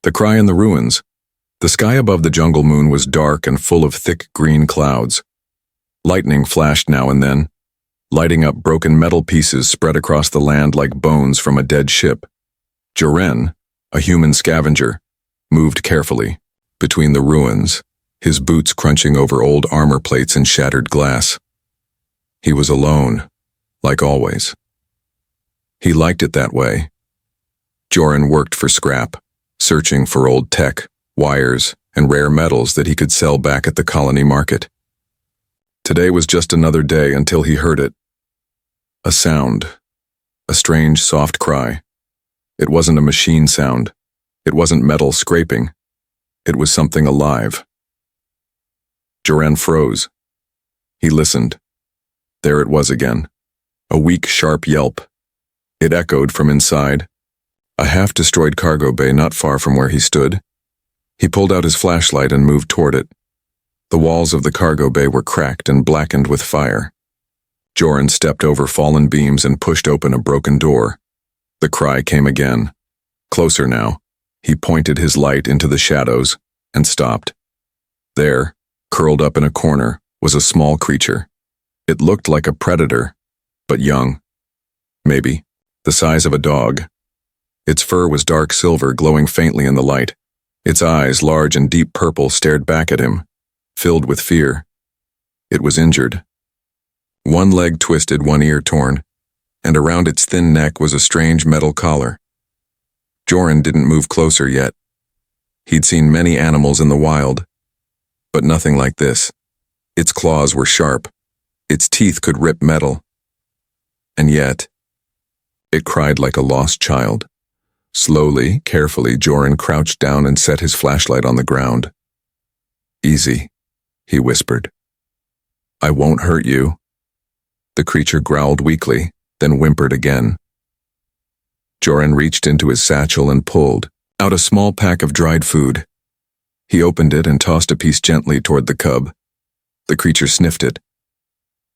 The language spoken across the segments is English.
The cry in the ruins. The sky above the jungle moon was dark and full of thick green clouds. Lightning flashed now and then, lighting up broken metal pieces spread across the land like bones from a dead ship. Joren, a human scavenger, moved carefully between the ruins, his boots crunching over old armor plates and shattered glass. He was alone, like always. He liked it that way. Joren worked for scrap, searching for old tech, wires, and rare metals that he could sell back at the colony market. Today was just another day until he heard it. A sound. A strange, soft cry. It wasn't a machine sound. It wasn't metal scraping. It was something alive. Joren froze. He listened. There it was again. A weak, sharp yelp. It echoed from inside. A half-destroyed cargo bay not far from where he stood. He pulled out his flashlight and moved toward it. The walls of the cargo bay were cracked and blackened with fire. Joren stepped over fallen beams and pushed open a broken door. The cry came again. Closer now. He pointed his light into the shadows and stopped. There, curled up in a corner, was a small creature. It looked like a predator, but young. Maybe the size of a dog. Its fur was dark silver, glowing faintly in the light. Its eyes, large and deep purple, stared back at him, filled with fear. It was injured. One leg twisted, one ear torn, and around its thin neck was a strange metal collar. Joren didn't move closer yet. He'd seen many animals in the wild, but nothing like this. Its claws were sharp. Its teeth could rip metal. And yet, it cried like a lost child. Slowly, carefully, Joren crouched down and set his flashlight on the ground. "Easy," he whispered. "I won't hurt you." The creature growled weakly, then whimpered again. Joren reached into his satchel and pulled out a small pack of dried food. He opened it and tossed a piece gently toward the cub. The creature sniffed it.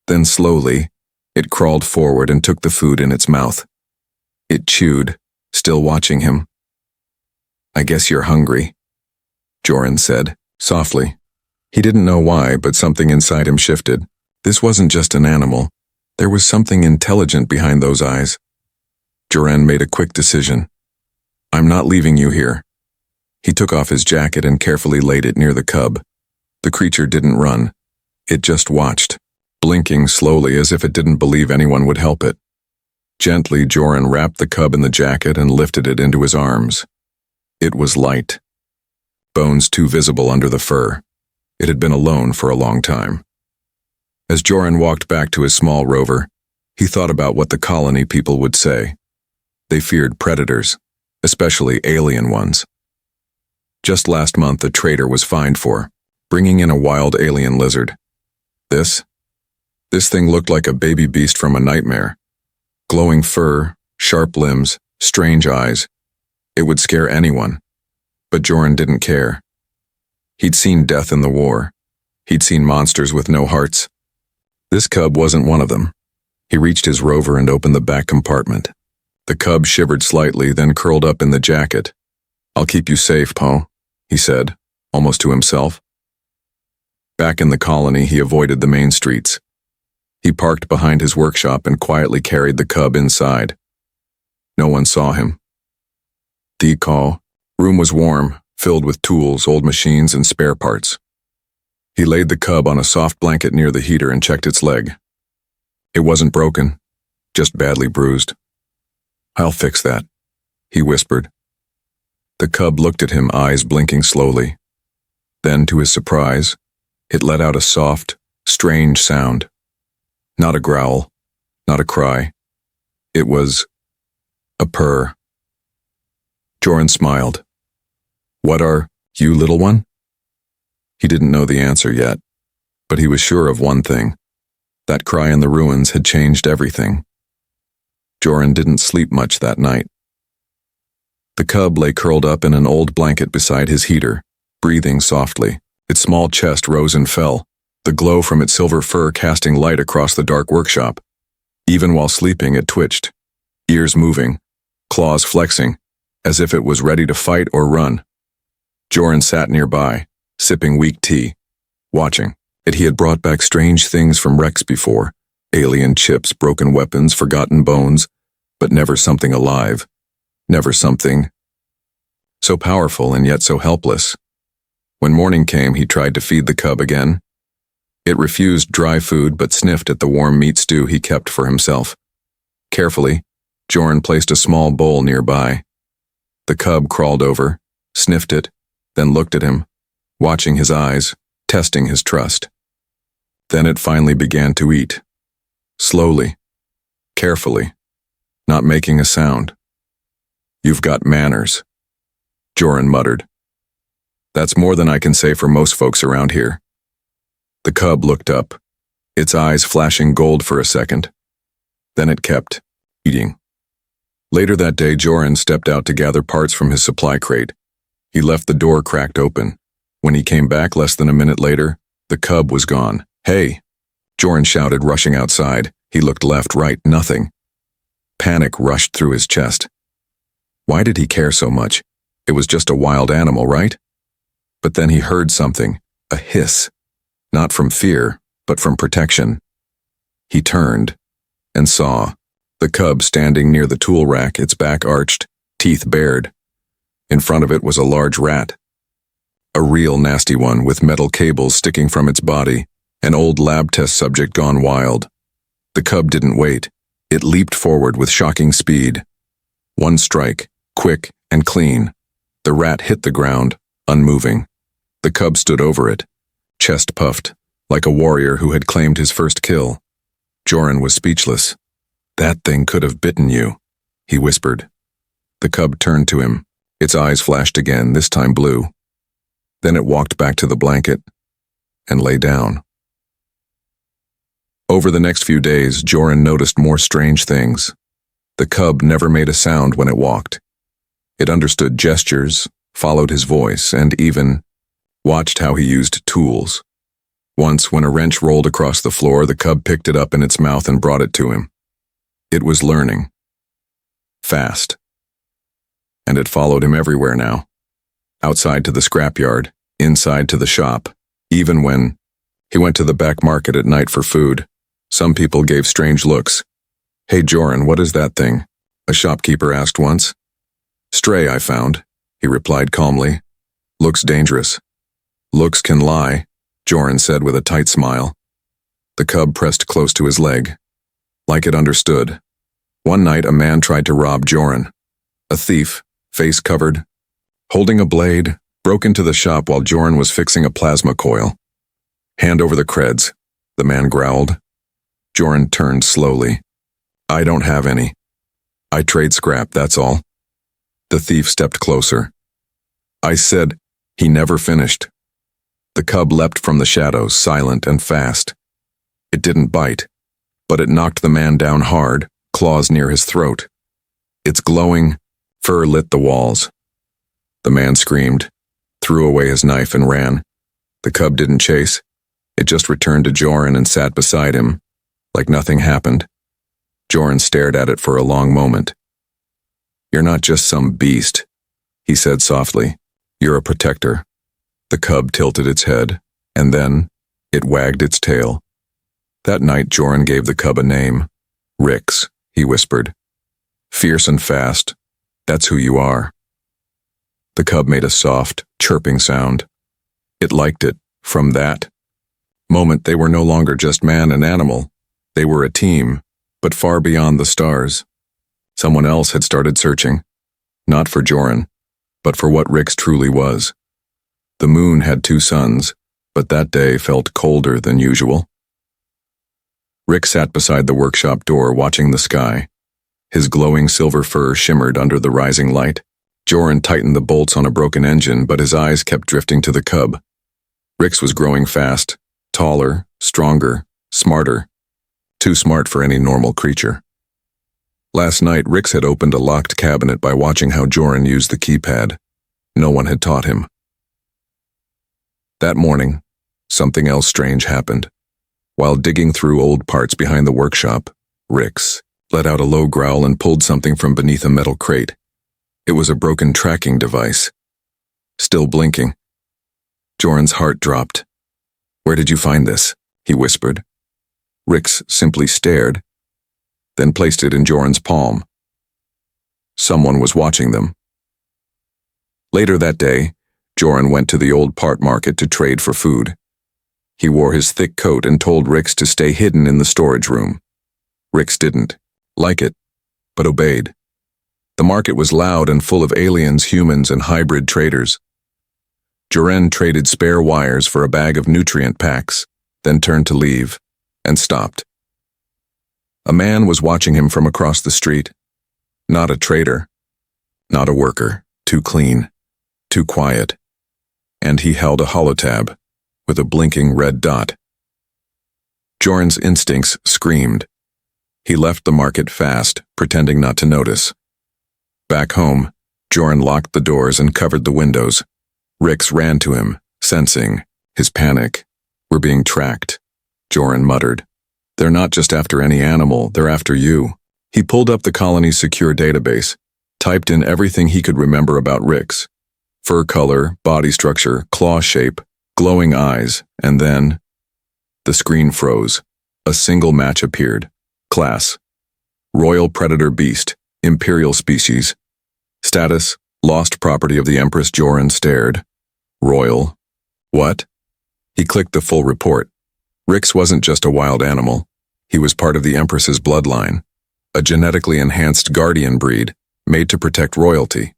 Then slowly, it crawled forward and took the food in its mouth. It chewed, still watching him. "I guess you're hungry," Joren said, softly. He didn't know why, but something inside him shifted. This wasn't just an animal. There was something intelligent behind those eyes. Joren made a quick decision. "I'm not leaving you here." He took off his jacket and carefully laid it near the cub. The creature didn't run. It just watched, blinking slowly as if it didn't believe anyone would help it. Gently, Joren wrapped the cub in the jacket and lifted it into his arms. It was light. Bones too visible under the fur. It had been alone for a long time. As Joren walked back to his small rover, he thought about what the colony people would say. They feared predators, especially alien ones. Just last month, a trader was fined for bringing in a wild alien lizard. This thing looked like a baby beast from a nightmare. Glowing fur, sharp limbs, strange eyes. It would scare anyone. But Joren didn't care. He'd seen death in the war. He'd seen monsters with no hearts. This cub wasn't one of them. He reached his rover and opened the back compartment. The cub shivered slightly, then curled up in the jacket. "I'll keep you safe, Poe," he said, almost to himself. Back in the colony, he avoided the main streets. He parked behind his workshop and quietly carried the cub inside. No one saw him. The room was warm, filled with tools, old machines, and spare parts. He laid the cub on a soft blanket near the heater and checked its leg. It wasn't broken, just badly bruised. "I'll fix that," he whispered. The cub looked at him, eyes blinking slowly. Then, to his surprise, it let out a soft, strange sound. Not a growl, not a cry. It was a purr. Joren smiled. "What are you, little one?" He didn't know the answer yet, but he was sure of one thing. That cry in the ruins had changed everything. Joren didn't sleep much that night. The cub lay curled up in an old blanket beside his heater, breathing softly. Its small chest rose and fell, the glow from its silver fur casting light across the dark workshop. Even while sleeping, it twitched, ears moving, claws flexing, as if it was ready to fight or run. Joran sat nearby, sipping weak tea, watching. He had brought back strange things from Rex before, alien chips, broken weapons, forgotten bones, but never something alive, never something so powerful and yet so helpless. When morning came, he tried to feed the cub again. It refused dry food but sniffed at the warm meat stew he kept for himself. Carefully, Joran placed a small bowl nearby. The cub crawled over, sniffed it, then looked at him, watching his eyes, testing his trust. Then it finally began to eat. Slowly, carefully, not making a sound. "You've got manners," Joran muttered. "That's more than I can say for most folks around here." The cub looked up, its eyes flashing gold for a second. Then it kept eating. Later that day, Joran stepped out to gather parts from his supply crate. He left the door cracked open. When he came back less than a minute later, the cub was gone. "Hey!" Joran shouted, rushing outside. He looked left, right, nothing. Panic rushed through his chest. Why did he care so much? It was just a wild animal, right? But then he heard something, a hiss. Not from fear, but from protection. He turned and saw the cub standing near the tool rack, its back arched, teeth bared. In front of it was a large rat. A real nasty one with metal cables sticking from its body, an old lab test subject gone wild. The cub didn't wait. It leaped forward with shocking speed. One strike, quick and clean. The rat hit the ground, unmoving. The cub stood over it, chest puffed, like a warrior who had claimed his first kill. Joran was speechless. "That thing could have bitten you," he whispered. The cub turned to him. Its eyes flashed again, this time blue. Then it walked back to the blanket and lay down. Over the next few days, Joran noticed more strange things. The cub never made a sound when it walked. It understood gestures, followed his voice, and even watched how he used tools. Once, when a wrench rolled across the floor, the cub picked it up in its mouth and brought it to him. It was learning. Fast. And it followed him everywhere now. Outside to the scrapyard, inside to the shop. Even when he went to the back market at night for food, some people gave strange looks. "Hey Joran, what is that thing?" a shopkeeper asked once. "Stray, I found," he replied calmly. "Looks dangerous." "Looks can lie," Joran said with a tight smile. The cub pressed close to his leg, like it understood. One night a man tried to rob Joran. A thief, face covered, holding a blade, broke into the shop while Joran was fixing a plasma coil. "Hand over the creds," the man growled. Joran turned slowly. "I don't have any. I trade scrap, that's all." The thief stepped closer. "I said," he never finished. The cub leapt from the shadows, silent and fast. It didn't bite, but it knocked the man down hard, claws near his throat. Its glowing fur lit the walls. The man screamed, threw away his knife and ran. The cub didn't chase. It just returned to Joran and sat beside him, like nothing happened. Joran stared at it for a long moment. "You're not just some beast," he said softly. "You're a protector." The cub tilted its head, and then it wagged its tail. That night Joran gave the cub a name. "Rix," he whispered. "Fierce and fast, that's who you are." The cub made a soft, chirping sound. It liked it. From that moment they were no longer just man and animal. They were a team, but far beyond the stars. Someone else had started searching, not for Joran, but for what Rix truly was. The moon had 2 suns, but that day felt colder than usual. Rix sat beside the workshop door watching the sky. His glowing silver fur shimmered under the rising light. Joran tightened the bolts on a broken engine, but his eyes kept drifting to the cub. Rix was growing fast, taller, stronger, smarter. Too smart for any normal creature. Last night, Rix had opened a locked cabinet by watching how Joran used the keypad. No one had taught him. That morning, something else strange happened. While digging through old parts behind the workshop, Rix let out a low growl and pulled something from beneath a metal crate. It was a broken tracking device. Still still blinking. Joran's heart dropped. "Where did you find this?" he whispered. Rix simply stared, then placed it in Joran's palm. Someone was watching them. Later that day, Joran went to the old part market to trade for food. He wore his thick coat and told Rix to stay hidden in the storage room. Rix didn't like it, but obeyed. The market was loud and full of aliens, humans, and hybrid traders. Joran traded spare wires for a bag of nutrient packs, then turned to leave, and stopped. A man was watching him from across the street. Not a trader, not a worker, too clean, too quiet. And he held a holotab with a blinking red dot. Joran's instincts screamed. He left the market fast, pretending not to notice. Back home, Joran locked the doors and covered the windows. Rix ran to him, sensing his panic. "We're being tracked," Joran muttered. "They're not just after any animal, they're after you." He pulled up the colony's secure database, typed in everything he could remember about Rix. Fur color, body structure, claw shape, glowing eyes, and then the screen froze. A single match appeared. Class: Royal Predator Beast, Imperial Species. Status: Lost property of the Empress. Joran stared. Royal. What? He clicked the full report. Rix wasn't just a wild animal. He was part of the Empress's bloodline, a genetically enhanced guardian breed made to protect royalty,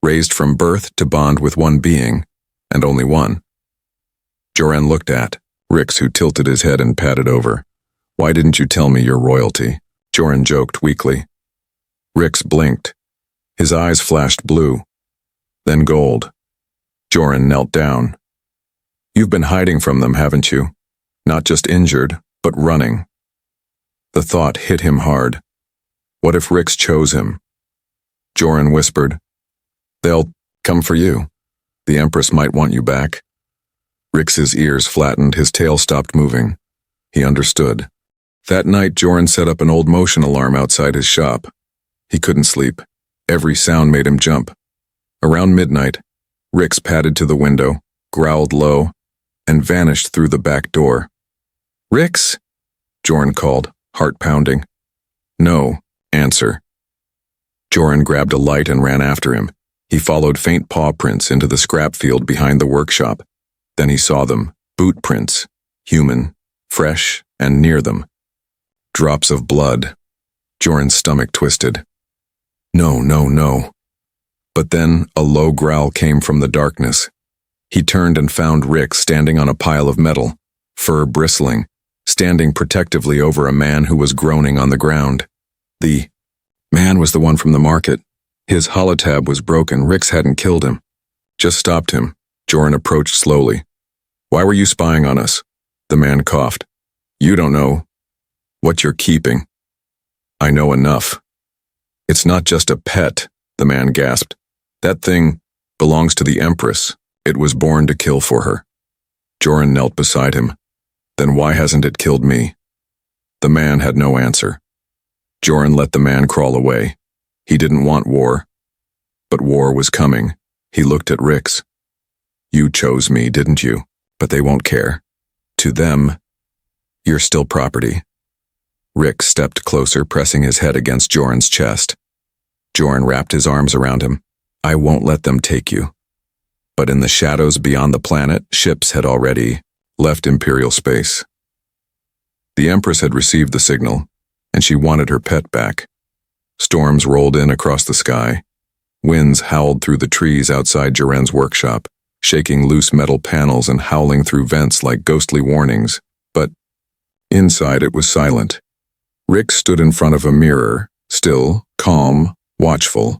raised from birth to bond with one being, and only one. Joran looked at Rix, who tilted his head and patted over. "Why didn't you tell me your royalty?" Joran joked weakly. Rix blinked. His eyes flashed blue, then gold. Joran knelt down. "You've been hiding from them, haven't you? Not just injured, but running." The thought hit him hard. What if Rix chose him? Joran whispered, "They'll come for you. The Empress might want you back." Rix's ears flattened, his tail stopped moving. He understood. That night, Joran set up an old motion alarm outside his shop. He couldn't sleep. Every sound made him jump. Around midnight, Rix padded to the window, growled low, and vanished through the back door. "Rix!" Joran called, heart pounding. "No, answer." Joran grabbed a light and ran after him. He followed faint paw prints into the scrap field behind the workshop. Then he saw them, boot prints, human, fresh, and near them. Drops of blood. Joran's stomach twisted. No, no, no. But then a low growl came from the darkness. He turned and found Rix standing on a pile of metal, fur bristling, standing protectively over a man who was groaning on the ground. The man was the one from the market. His holotab was broken. Rix hadn't killed him, just stopped him. Joran approached slowly. "Why were you spying on us?" The man coughed. "You don't know what you're keeping." "I know enough." "It's not just a pet," the man gasped. "That thing belongs to the Empress. It was born to kill for her." Joran knelt beside him. "Then why hasn't it killed me?" The man had no answer. Joran let the man crawl away. He didn't want war. But war was coming. He looked at Rix. "You chose me, didn't you? But they won't care. To them, you're still property." Rix stepped closer, pressing his head against Joran's chest. Joran wrapped his arms around him. "I won't let them take you." But in the shadows beyond the planet, ships had already left Imperial space. The Empress had received the signal, and she wanted her pet back. Storms rolled in across the sky. Winds howled through the trees outside Joran's workshop, shaking loose metal panels and howling through vents like ghostly warnings. But inside it was silent. Rix stood in front of a mirror, still, calm, watchful.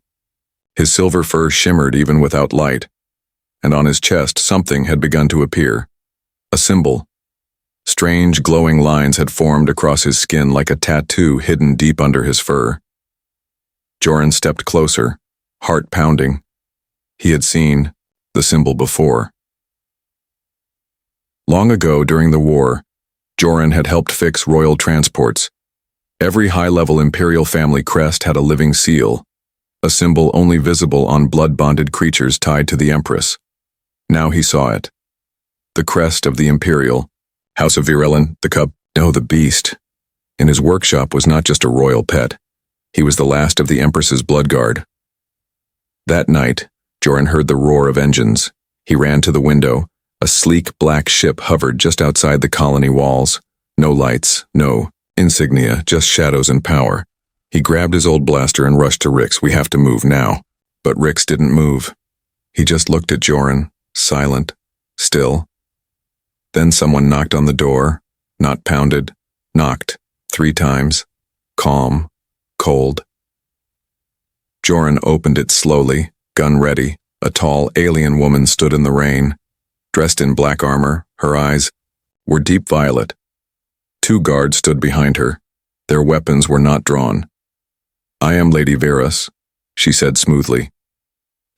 His silver fur shimmered even without light, and on his chest something had begun to appear. A symbol. Strange glowing lines had formed across his skin like a tattoo hidden deep under his fur. Joran stepped closer, heart pounding. He had seen the symbol before. Long ago, during the war, Joran had helped fix royal transports. Every high-level Imperial family crest had a living seal, a symbol only visible on blood-bonded creatures tied to the Empress. Now he saw it. The crest of the Imperial, House of Virelin, the cub, no, the beast. In his workshop was not just a royal pet. He was the last of the Empress's blood guard. That night, Joran heard the roar of engines. He ran to the window. A sleek black ship hovered just outside the colony walls. No lights, no insignia, just shadows and power. He grabbed his old blaster and rushed to Rix. We have to move now. But Rix didn't move. He just looked at Joran, silent, still. Then someone knocked on the door, not pounded, knocked 3 times, calm, cold. Joran opened it slowly, gun ready. A tall alien woman stood in the rain. Dressed in black armor, her eyes were deep violet. 2 guards stood behind her. Their weapons were not drawn. I am Lady Virus, she said smoothly.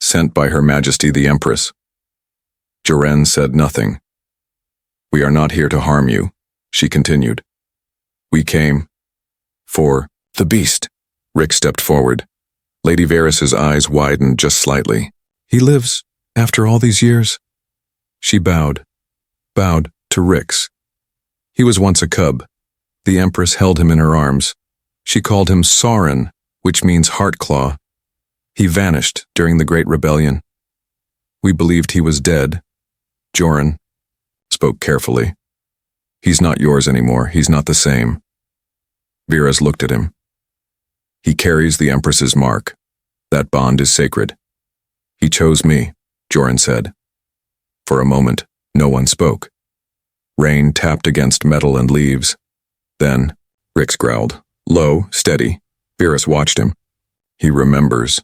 Sent by Her Majesty the Empress. Joran said nothing. We are not here to harm you, she continued. We came for the beast. Rick stepped forward. Lady Varys's eyes widened just slightly. He lives, after all these years? She bowed to Rix. He was once a cub. The Empress held him in her arms. She called him Sauron, which means Heartclaw. He vanished during the Great Rebellion. We believed he was dead. Joran spoke carefully. He's not yours anymore. He's not the same. Virus looked at him. He carries the Empress's mark. That bond is sacred. He chose me, Joran said. For a moment, no one spoke. Rain tapped against metal and leaves. Then, Rix growled, low, steady. Virus watched him. He remembers.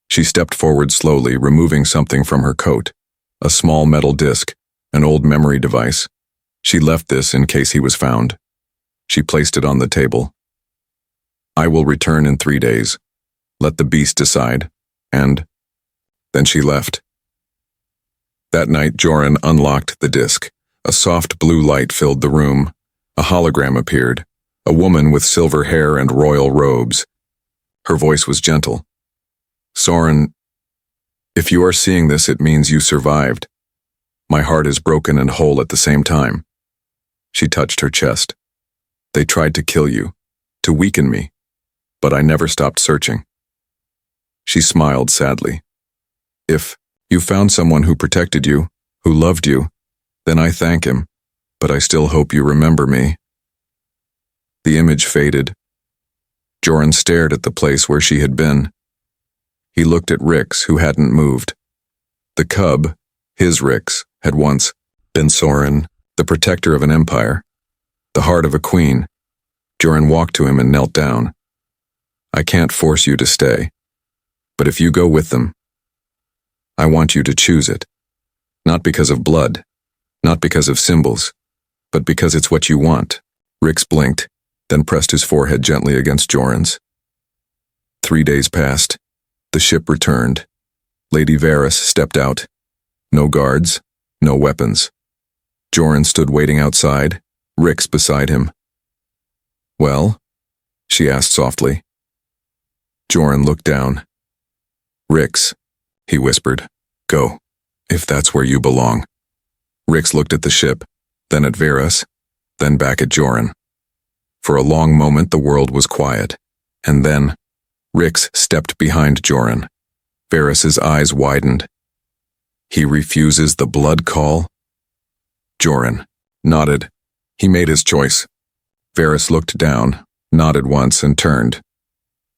She stepped forward slowly, removing something from her coat. A small metal disc, an old memory device. She left this in case he was found. She placed it on the table. I will return in 3 days. Let the beast decide. And then she left. That night, Joran unlocked the disc. A soft blue light filled the room. A hologram appeared. A woman with silver hair and royal robes. Her voice was gentle. Sauron, if you are seeing this, it means you survived. My heart is broken and whole at the same time. She touched her chest. They tried to kill you, to weaken me, but I never stopped searching. She smiled sadly. If you found someone who protected you, who loved you, then I thank him, but I still hope you remember me. The image faded. Joran stared at the place where she had been. He looked at Rix, who hadn't moved. The cub, his Rix, had once been Sauron, the protector of an empire, the heart of a queen. Joran walked to him and knelt down. I can't force you to stay, but if you go with them, I want you to choose it. Not because of blood, not because of symbols, but because it's what you want. Rix blinked, then pressed his forehead gently against Joran's. 3 days passed. The ship returned. Lady Varys stepped out. No guards, no weapons. Joran stood waiting outside, Rix beside him. Well? She asked softly. Joran looked down. Rix, he whispered. Go, if that's where you belong. Rix looked at the ship, then at Varys, then back at Joran. For a long moment the world was quiet, and then Rix stepped behind Joran. Varys's eyes widened. He refuses the blood call? Joran nodded. He made his choice. Varys looked down, nodded once, and turned.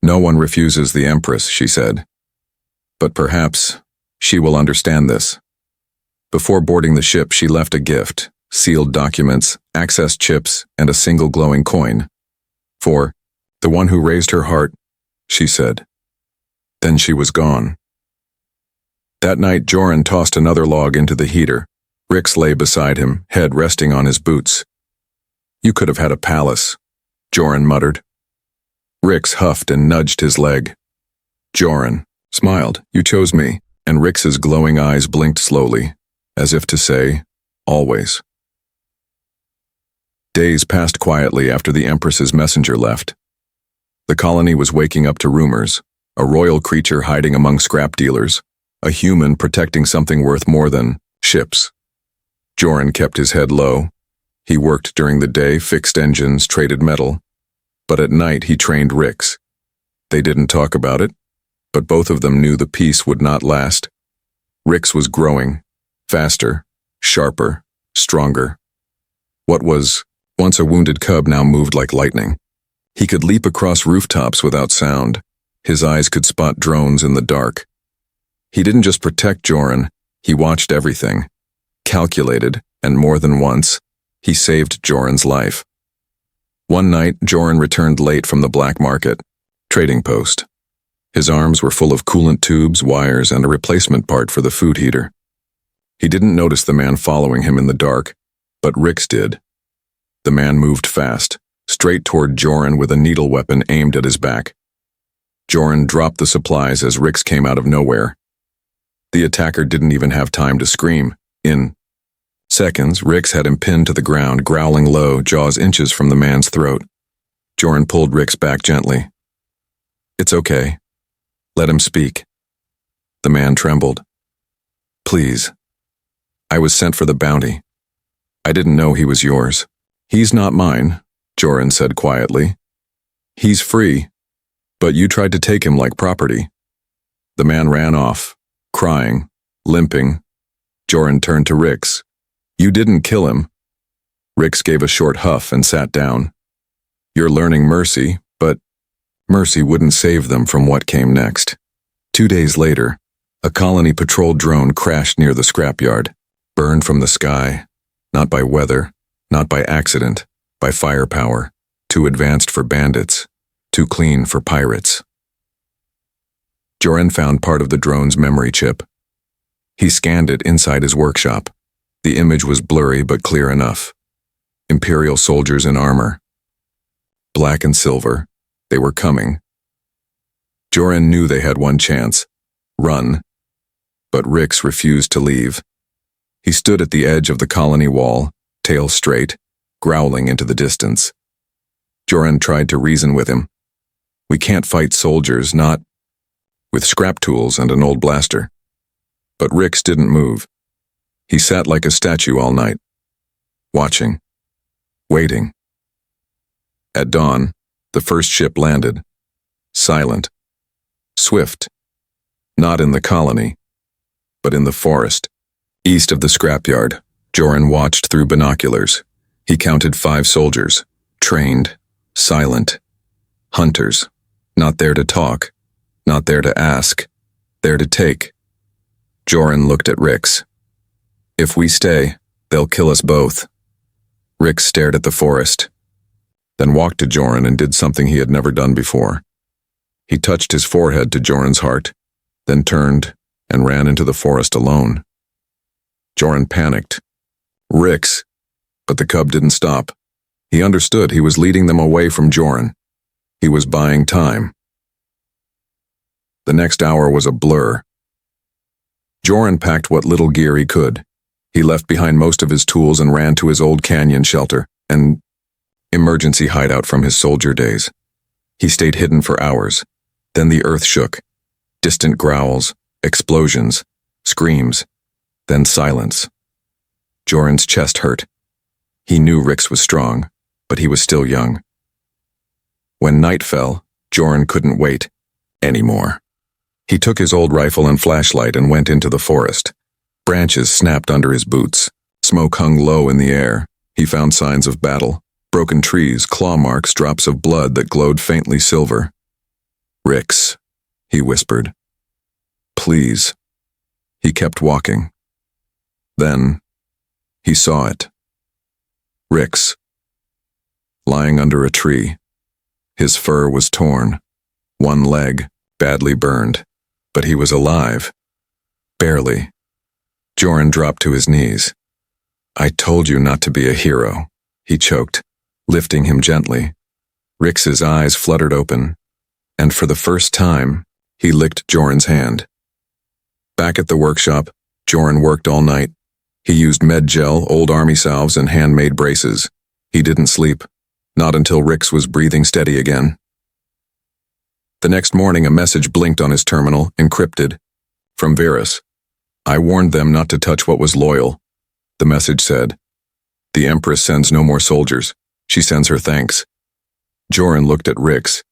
No one refuses the Empress, she said. But perhaps she will understand this. Before boarding the ship, she left a gift, sealed documents, access chips, and a single glowing coin. For the one who raised her heart, she said. Then she was gone. That night, Joran tossed another log into the heater. Rix lay beside him, head resting on his boots. You could have had a palace, Joran muttered. Rix huffed and nudged his leg. Joran smiled. You chose me, and Rix's glowing eyes blinked slowly, as if to say, always. Days passed quietly after the Empress's messenger left. The colony was waking up to rumors, a royal creature hiding among scrap dealers, a human protecting something worth more than Ships. Joran kept his head low. He worked during the day, fixed engines, traded metal. But at night he trained Rix. They didn't talk about it, but both of them knew the peace would not last. Rix was growing, faster, sharper, stronger. What was once a wounded cub now moved like lightning. He could leap across rooftops without sound. His eyes could spot drones in the dark. He didn't just protect Joran, he watched everything. Calculated, and more than once, he saved Joran's life. One night, Joran returned late from the black market, trading post. His arms were full of coolant tubes, wires, and a replacement part for the food heater. He didn't notice the man following him in the dark, but Rix did. The man moved fast, straight toward Joran with a needle weapon aimed at his back. Joran dropped the supplies as Rix came out of nowhere. The attacker didn't even have time to scream. In seconds, Rix had him pinned to the ground, growling low, jaws inches from the man's throat. Joran pulled Rix back gently. "It's okay. Let him speak." The man trembled. "Please. I was sent for the bounty. I didn't know he was yours." "He's not mine," Joran said quietly. "He's free, but you tried to take him like property." The man ran off, crying, limping. Joran turned to Rix. "You didn't kill him." Rix gave a short huff and sat down. "You're learning mercy, but mercy wouldn't save them from what came next." 2 days later, a colony patrol drone crashed near the scrapyard, burned from the sky, not by weather, not by accident, by firepower, too advanced for bandits, too clean for pirates. Joran found part of the drone's memory chip. He scanned it inside his workshop. The image was blurry but clear enough. Imperial soldiers in armor. Black and silver. They were coming. Joran knew they had one chance. Run. But Rix refused to leave. He stood at the edge of the colony wall, tail straight, growling into the distance. Joran tried to reason with him. "We can't fight soldiers, not with scrap tools and an old blaster." But Rix didn't move. He sat like a statue all night, watching, waiting. At dawn, the first ship landed. Silent. Swift. Not in the colony, but in the forest. East of the scrapyard, Joran watched through binoculars. He counted 5 soldiers, trained, silent. Hunters, not there to talk, not there to ask, there to take. Joran looked at Rix. "If we stay, they'll kill us both." Rix stared at the forest, then walked to Joran and did something he had never done before. He touched his forehead to Joran's heart, then turned and ran into the forest alone. Joran panicked. "Rix!" But the cub didn't stop. He understood he was leading them away from Joran. He was buying time. The next hour was a blur. Joran packed what little gear he could. He left behind most of his tools and ran to his old canyon shelter, an emergency hideout from his soldier days. He stayed hidden for hours. Then the earth shook. Distant growls, explosions, screams, then silence. Joran's chest hurt. He knew Rix was strong, but he was still young. When night fell, Joran couldn't wait anymore. He took his old rifle and flashlight and went into the forest. Branches snapped under his boots. Smoke hung low in the air. He found signs of battle. Broken trees, claw marks, drops of blood that glowed faintly silver. "Rix," he whispered. "Please." He kept walking. Then, he saw it. Rix. Lying under a tree. His fur was torn. One leg, badly burned. But he was alive. Barely. Joran dropped to his knees. "I told you not to be a hero," he choked, lifting him gently. Rix's eyes fluttered open, and for the first time, he licked Joran's hand. Back at the workshop, Joran worked all night. He used med gel, old army salves, and handmade braces. He didn't sleep, not until Rix was breathing steady again. The next morning, a message blinked on his terminal, encrypted. From Virus. I warned them not to touch what was loyal, the message said. The Empress sends no more soldiers. She sends her thanks. Joran looked at Rix.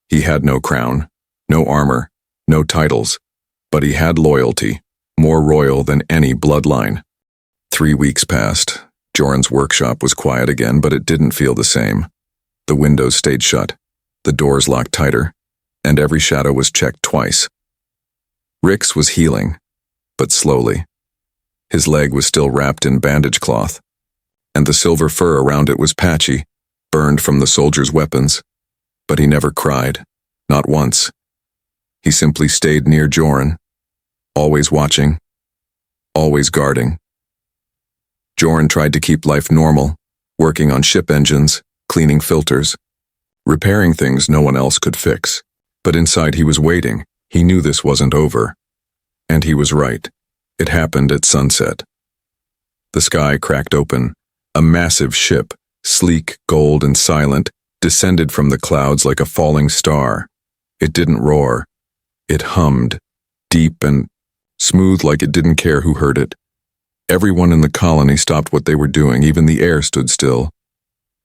He had no crown, no armor, no titles, but he had loyalty, more royal than any bloodline. 3 weeks passed. Joran's workshop was quiet again, but it didn't feel the same. The windows stayed shut, the doors locked tighter, and every shadow was checked twice. Rix was healing, but slowly. His leg was still wrapped in bandage cloth, and the silver fur around it was patchy, burned from the soldiers' weapons. But he never cried, not once. He simply stayed near Joran, always watching, always guarding. Joran tried to keep life normal, working on ship engines, cleaning filters, repairing things no one else could fix. But inside he was waiting. He knew this wasn't over. And he was right. It happened at sunset. The sky cracked open. A massive ship, sleek, gold, and silent, descended from the clouds like a falling star. It didn't roar. It hummed, deep and smooth, like it didn't care who heard it. Everyone in the colony stopped what they were doing. Even the air stood still.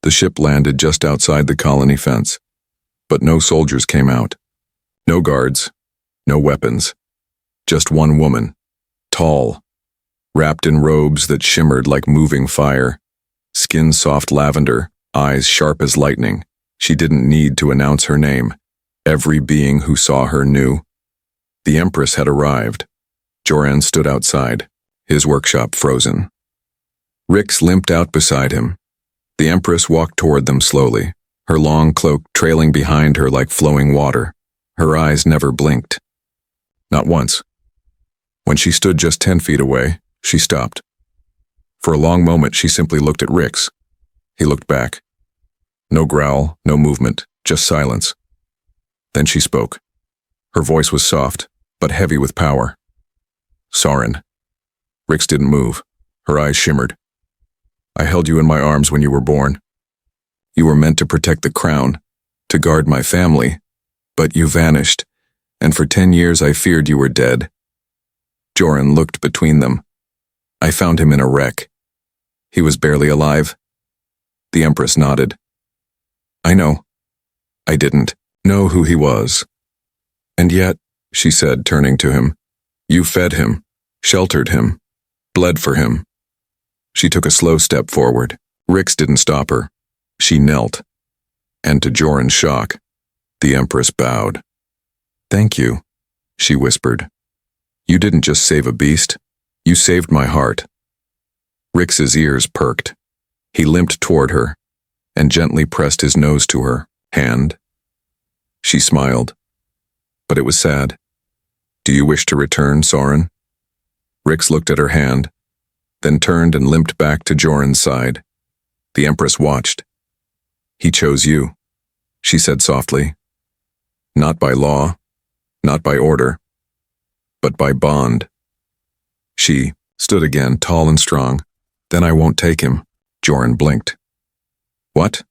The ship landed just outside the colony fence. But no soldiers came out. No guards. No weapons. Just one woman. Tall. Wrapped in robes that shimmered like moving fire. Skin soft lavender. Eyes sharp as lightning. She didn't need to announce her name. Every being who saw her knew. The Empress had arrived. Joran stood outside, his workshop frozen. Rix limped out beside him. The Empress walked toward them slowly, her long cloak trailing behind her like flowing water. Her eyes never blinked. Not once. When she stood just 10 feet away, she stopped. For a long moment, she simply looked at Rix. He looked back. No growl, no movement, just silence. Then she spoke. Her voice was soft, but heavy with power. Soren. Rix didn't move. Her eyes shimmered. I held you in my arms when you were born. You were meant to protect the crown, to guard my family, but you vanished, and for 10 years I feared you were dead. Joran looked between them. I found him in a wreck. He was barely alive. The Empress nodded. I know. I didn't know who he was. And yet, she said, turning to him, you fed him, sheltered him, bled for him. She took a slow step forward. Rix didn't stop her. She knelt. And to Joran's shock, the Empress bowed. Thank you, she whispered. You didn't just save a beast, you saved my heart. Rix's ears perked. He limped toward her and gently pressed his nose to her hand. She smiled, but it was sad. Do you wish to return, Soren? Rix looked at her hand, then turned and limped back to Joran's side. The Empress watched. He chose you, she said softly. Not by law, not by order, but by bond. She stood again, tall and strong. Then I won't take him. Joran blinked. What?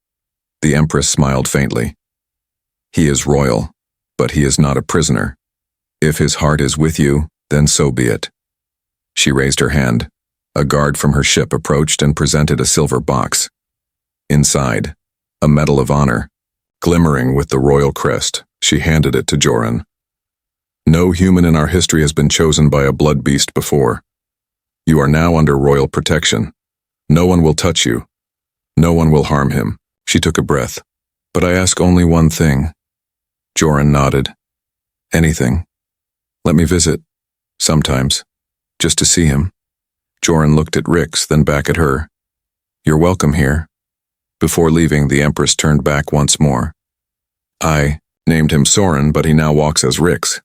The Empress smiled faintly. He is royal, but he is not a prisoner. If his heart is with you, then so be it. She raised her hand. A guard from her ship approached and presented a silver box. Inside, a medal of honor, glimmering with the royal crest. She handed it to Joran. No human in our history has been chosen by a blood beast before. You are now under royal protection. No one will touch you. No one will harm him. She took a breath. But I ask only one thing. Joran nodded. Anything. Let me visit. Sometimes. Just to see him. Joran looked at Rix, then back at her. You're welcome here. Before leaving, the Empress turned back once more. I named him Soren, but he now walks as Rix.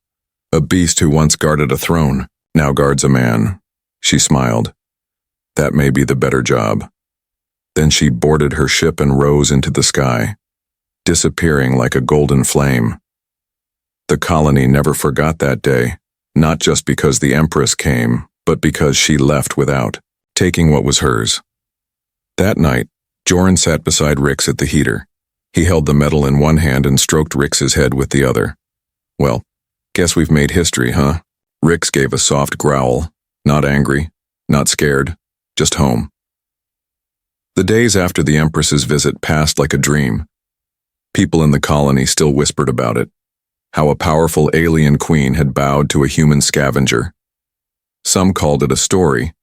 A beast who once guarded a throne, now guards a man. She smiled. That may be the better job. Then she boarded her ship and rose into the sky, disappearing like a golden flame. The colony never forgot that day, not just because the Empress came, but because she left without, taking what was hers. That night, Joran sat beside Rix at the heater. He held the medal in one hand and stroked Rix's head with the other. Well, guess we've made history, huh? Rix gave a soft growl. Not angry, not scared, just home. The days after the Empress's visit passed like a dream. People in the colony still whispered about it, how a powerful alien queen had bowed to a human scavenger. Some called it a story,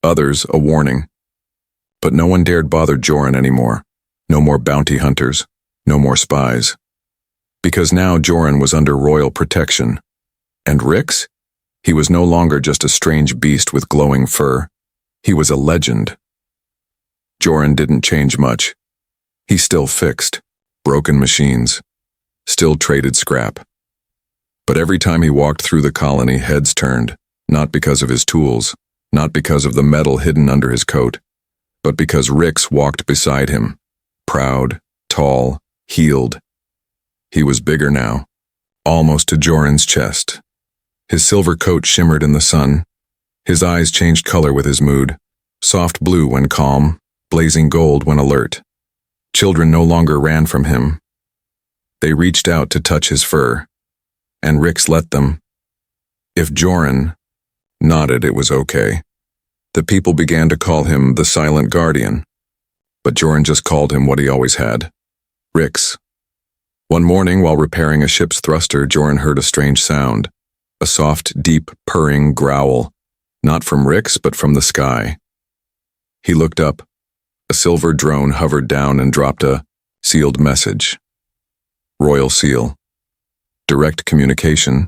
others a warning. But no one dared bother Joran anymore. No more bounty hunters, no more spies. Because now Joran was under royal protection. And Rix? He was no longer just a strange beast with glowing fur. He was a legend. Joran didn't change much. He still fixed broken machines, still traded scrap. But every time he walked through the colony, heads turned, not because of his tools, not because of the metal hidden under his coat, but because Rix walked beside him, proud, tall, healed. He was bigger now, almost to Joran's chest. His silver coat shimmered in the sun. His eyes changed color with his mood, soft blue when calm, blazing gold when alert. Children no longer ran from him. They reached out to touch his fur, and Rix let them. If Joran nodded, it was okay. The people began to call him the Silent Guardian, but Joran just called him what he always had, Rix. One morning, while repairing a ship's thruster, Joran heard a strange sound, a soft, deep, purring growl, not from Rix, but from the sky. He looked up. A silver drone hovered down and dropped a sealed message. Royal seal. Direct communication.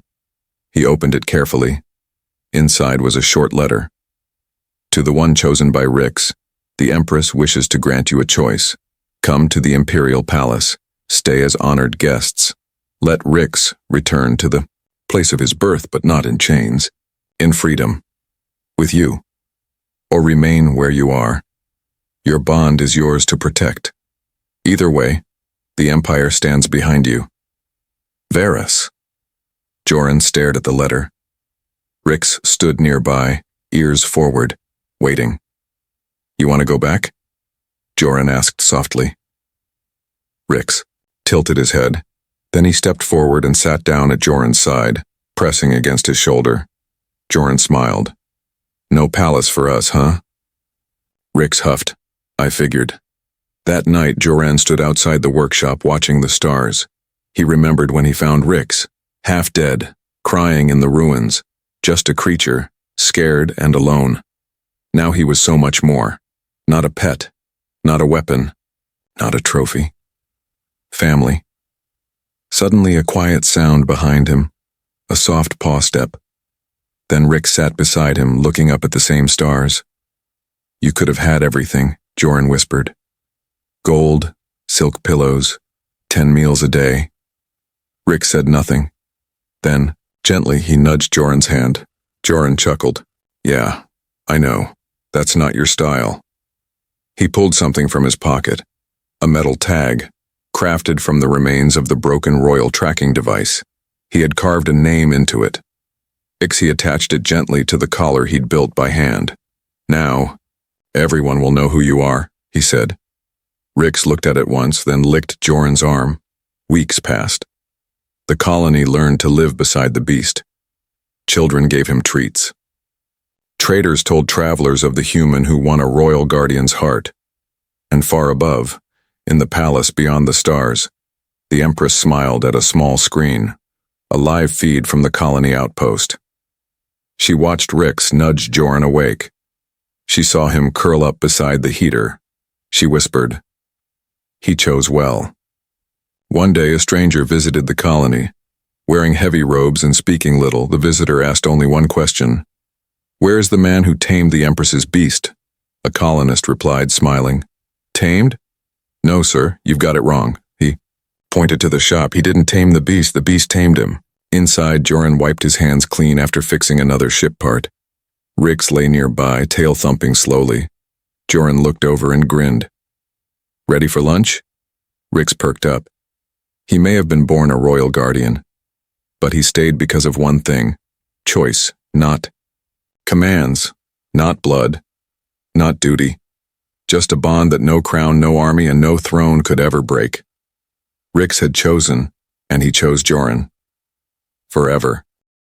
He opened it carefully. Inside was a short letter. To the one chosen by Rix, the Empress wishes to grant you a choice. Come to the Imperial Palace. Stay as honored guests. Let Rix return to the place of his birth, but not in chains. In freedom. With you. Or remain where you are. Your bond is yours to protect. Either way, the Empire stands behind you. Varus. Joran stared at the letter. Rix stood nearby, ears forward, waiting. You want to go back? Joran asked softly. Rix tilted his head. Then he stepped forward and sat down at Joran's side, pressing against his shoulder. Joran smiled. No palace for us, huh? Rix huffed. I figured. That night, Joran stood outside the workshop watching the stars. He remembered when he found Rix, half dead, crying in the ruins, just a creature, scared and alone. Now he was so much more. Not a pet, not a weapon, not a trophy. Family. Suddenly a quiet sound behind him, a soft paw step. Then Rix sat beside him, looking up at the same stars. You could have had everything, Joran whispered. Gold, silk pillows, 10 meals a day. Rix said nothing. Then, gently, he nudged Joran's hand. Joran chuckled. Yeah, I know. That's not your style. He pulled something from his pocket. A metal tag, crafted from the remains of the broken royal tracking device. He had carved a name into it. He attached it gently to the collar he'd built by hand. Now, everyone will know who you are, he said. Rix looked at it once, then licked Joran's arm. Weeks passed. The colony learned to live beside the beast. Children gave him treats. Traders told travelers of the human who won a royal guardian's heart. And far above, in the palace beyond the stars, the Empress smiled at a small screen, a live feed from the colony outpost. She watched Rix nudge Joran awake. She saw him curl up beside the heater. She whispered, He chose well. One day a stranger visited the colony. Wearing heavy robes and speaking little, the visitor asked only one question. Where is the man who tamed the Empress's beast? A colonist replied, smiling. Tamed? No, sir, you've got it wrong. He pointed to the shop. He didn't tame the beast tamed him. Inside, Joran wiped his hands clean after fixing another ship part. Rix lay nearby, tail thumping slowly. Joran looked over and grinned. Ready for lunch? Rix perked up. He may have been born a royal guardian, but he stayed because of one thing. Choice, not commands, not blood, not duty. Just a bond that no crown, no army, and no throne could ever break. Rix had chosen, and he chose Joran. Forever.